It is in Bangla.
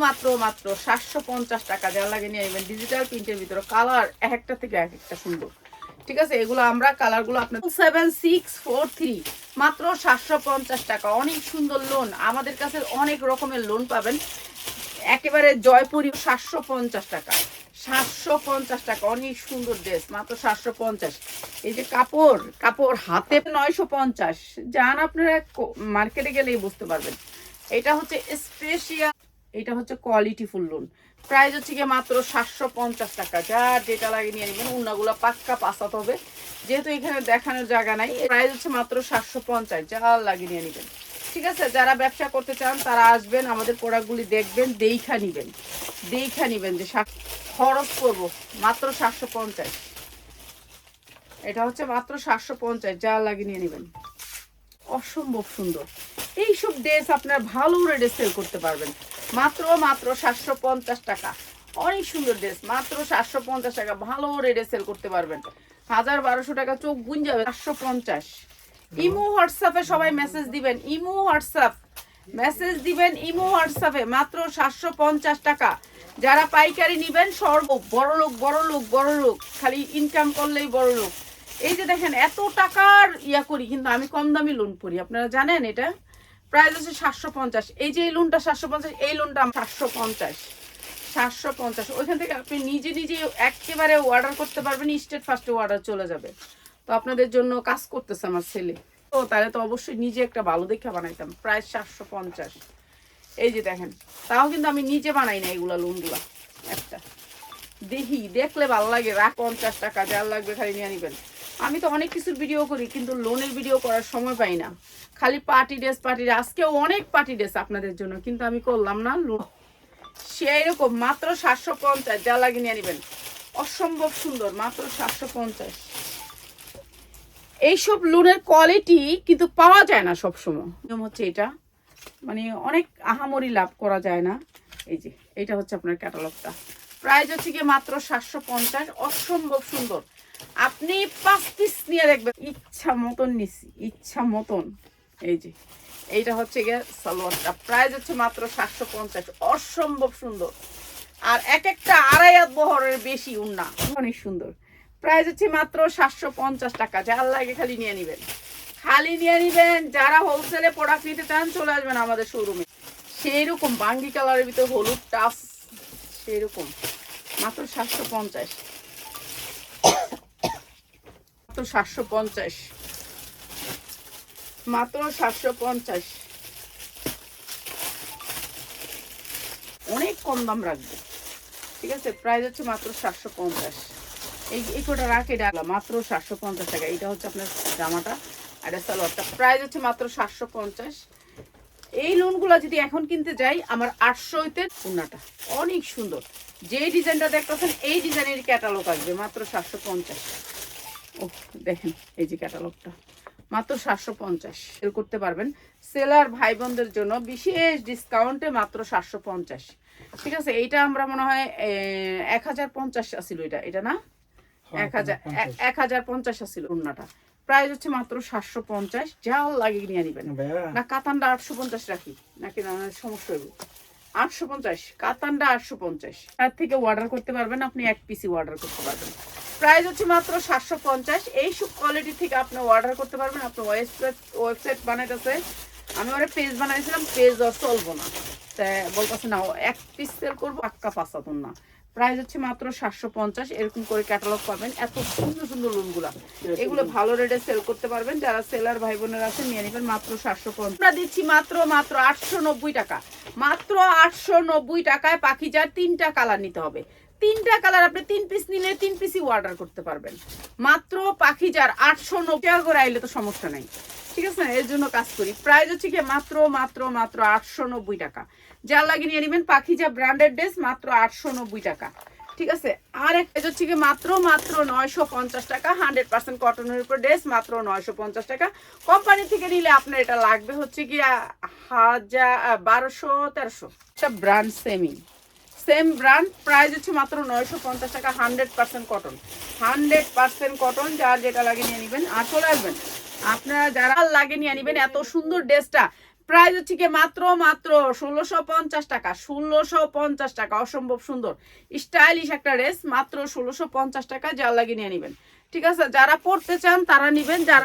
মাত্র মাত্র 750 টাকা। যারা লাগে নিয়ে নেবেন ডিজিটাল প্রিন্টের ভিতরে, কালার একটা থেকে এক একটা সুন্দর। ঠিক আছে, এগুলো আমরা কালারগুলো আপনার 7643 মাত্র 750 টাকা। অনেক সুন্দর লোন, আমাদের কাছে অনেক রকমের লোন পাবেন। একেবারে জয়পুরি 750 টাকা, 750 টাকা। অনেক সুন্দর ড্রেস মাত্র 750। এই যে কাপড় কাপড় হাতে 950। যান আপনারা মার্কেটে গেলেই বুঝতে পারবেন। এটা হচ্ছে স্পেশাল, এটা হচ্ছে কোয়ালিটি ফুল লোন। প্রাইস হচ্ছে গিয়ে মাত্র 750 টাকা। যার যেটা লাগে নিয়ে নেবেন। উন্নাগুলো পাক্কা পাসাত হবে, যেহেতু এখানে দেখানোর জায়গা নাই। প্রাইস হচ্ছে মাত্র 750, যার লাগে নিয়ে নেবেন। ঠিক আছে, যারা ব্যবসা করতে চান তারা আসবেন, আমাদের প্রোডাক্টগুলি দেখবেন, দেখা নিবেন যে খরচ করবো মাত্র 750। এটা হচ্ছে মাত্র 750, যা লাগে নিয়ে নেবেন। অসম্ভব সুন্দর এইসব ড্রেস আপনার ভালো রেটে সেল করতে পারবেন মাত্র 750 টাকা। অনেক সুন্দর ড্রেস মাত্র 750 টাকা, ভালো রেটে সেল করতে পারবেন। 1000-1200 টাকা চোখ বুন যাবে। 750। ইমো হোয়াটসঅ্যাপে সবাই মেসেজ দিবেন, ইমো হোয়াটসঅ্যাপে মাত্র 750 টাকা। যারা পাইকারি নিবেন বড় লোক খালি ইনকাম করলেই বড় লোক। এই যে দেখেন এত টাকার করি, কিন্তু আমি কম দামি লোন করি, আপনারা জানেন। এটা প্রাইস হচ্ছে 750। এই যে এই লোনটা 750, এই লোনটা 750। ওইখান থেকে আপনি নিজে একেবারে অর্ডার করতে পারবেন, স্টেট ফার্স্টে অর্ডার চলে যাবে। তো আপনাদের জন্য কাজ করতেছে আমার ছেলে, তো তাহলে তো অবশ্যই নিজে একটা ভালো দেখে বানাইতাম। প্রাইস 750। এই যে দেখেন, তাও কিন্তু আমি নিজে বানাই না এগুলা লোনগুলা। একটা দেখলে ভালো লাগে, 50 টাকা, যার লাগবে খালি নিয়ে নিবেন। আমি তো অনেক কিছুর ভিডিও করি, কিন্তু লোনের ভিডিও করার সময় পাই না। খালি পার্টি ড্রেস আজকেও অনেক পার্টি ড্রেস আপনাদের জন্য, কিন্তু আমি করলাম না লোন। সেই রকম মাত্র 750, যা লাগে নিয়ে নিবেন। অসম্ভব সুন্দর মাত্র 750। এইসব লোনের কোয়ালিটি কিন্তু পাওয়া যায় না সবসময়। নিয়ম হচ্ছে এটা, মানে অনেক আহামরি লাভ করা যায় না। এই যে এটা হচ্ছে আপনার ক্যাটালগটা। প্রাইস হচ্ছে গিয়ে মাত্র 750। অসম্ভব সুন্দর, আপনি 5 পিস নিয়ে দেখবেন, ইচ্ছা মতন নিছি, ইচ্ছা মতন। এই যে এইটা হচ্ছে গিয়ে সালোয়ারটা। প্রাইস হচ্ছে মাত্র 750। অসম্ভব সুন্দর, আর এক একটা 2.5 হাত বহরের বেশি উন্না, অনেক সুন্দর। প্রাইস হচ্ছে মাত্র 750 টাকা। যার লাগে খালি নিয়ে নিবেন, যারা হোলসেলে প্রোডাক্ট নিতে চান চলে আসবেন আমাদের শোরুমে। সেই রকম বাঙ্গি কালারের ভিতরে হলুদ টাচ, সেই রকম মাত্র 750। মাত্র 750, মাত্র 750। অনেক কম দাম রাখবো, ঠিক আছে। প্রাইস হচ্ছে মাত্র 750। এই কোটা রাখে ডাকলাম মাত্র 750 টাকা। এটা হচ্ছে আপনার জামাটা, আর সালোয়ারটা। প্রাইস হচ্ছে মাত্র 750। এই লোনগুলো যদি এখন কিনতে যাই, আমার 800-তে উন্নাটা অনেক সুন্দর। যে ডিজাইনটা দেখতেছেন এই ডিজাইনের ক্যাটালগ আসবে মাত্র 750। ও দেখেন, এই যে ক্যাটালগটা মাত্র 750 সেল করতে পারবেন। সেলার ভাই বোনদের জন্য বিশেষ ডিসকাউন্টে মাত্র 750। ঠিক আছে, এইটা আমরা মনে হয় 1050 ছিল। এটা না 1050 ছিল উন্নাটা। প্রাইস হচ্ছে মাত্র 750। যা লাগে নিয়ে নিবেন। না কাতানটা 850 রাখি নাকি, না সমস্যা হইব। 850 কাতানটা 850। তার থেকে অর্ডার করতে পারবেন, আপনি এক পিসি অর্ডার করতে পারবেন। প্রাইস হচ্ছে মাত্র 750। এই সব কোয়ালিটি থেকে আপনি অর্ডার করতে পারবেন। আপনার ওয়েবসাইট বানাইতেছে, আমি ওরা পেজ বানাইছিলাম, পেজ আর চলবো না, তাই বলতেছে না এক পিস সেল করবো, পাক্কা 5 না। প্রাইস হচ্ছে মাত্র 750। এরকম করে ক্যাটালগ পাবেন, এত সুন্দর সুন্দর লোনগুলা। এগুলো ভালো রেটে সেল করতে পারবেন। যারা সেলার ভাই বোনেরা আছেন নিয়ে নেবেন মাত্র 750। আমরা দিচ্ছি মাত্র 890 টাকা। মাত্র 890 টাকায় পাখিজার 3টা কালার নিতে হবে। 3টা কালার আপনি 3 পিস নিলে 3 পিসই অর্ডার করতে পারবেন। মাত্র পাখিজার 890 টাকা করে আইলে তো সমস্যা নাই, ঠিক আছে। এর জন্য কাজ করি। প্রাইস হচ্ছে কি মাত্র 890 টাকা। যার লাগে নিয়ে নেবেন পাখিজা ব্র্যান্ডেড ড্রেস মাত্র 890 টাকা, ঠিক আছে। আর একটা হচ্ছে কি মাত্র 950 টাকা। 100% কটনের উপর ড্রেস মাত্র 950 টাকা। কোম্পানি থেকে নিলে আপনার এটা লাগবে হচ্ছে কি 1200-1300। এটা ব্র্যান্ড সেম ব্র্যান্ড। প্রাইস হচ্ছে মাত্র 950 টাকা। 100% কটন, 100% কটন। যার যেটা লাগে নিয়ে নেবেন আর চলে আসবেন। আপনারা যারা লাগে নিয়ে নেবেন। এত সুন্দর ড্রেসটা প্রাইস হচ্ছে কি মাত্র মাত্র 1650 টাকা, 1650 টাকা। অসম্ভব সুন্দর স্টাইলিশ একটা ড্রেস, মাত্র 1650 টাকা। যার লাগে নিয়ে নেবেন, ঠিক আছে? যারা পড়তে চান তারা নেবেন, যারা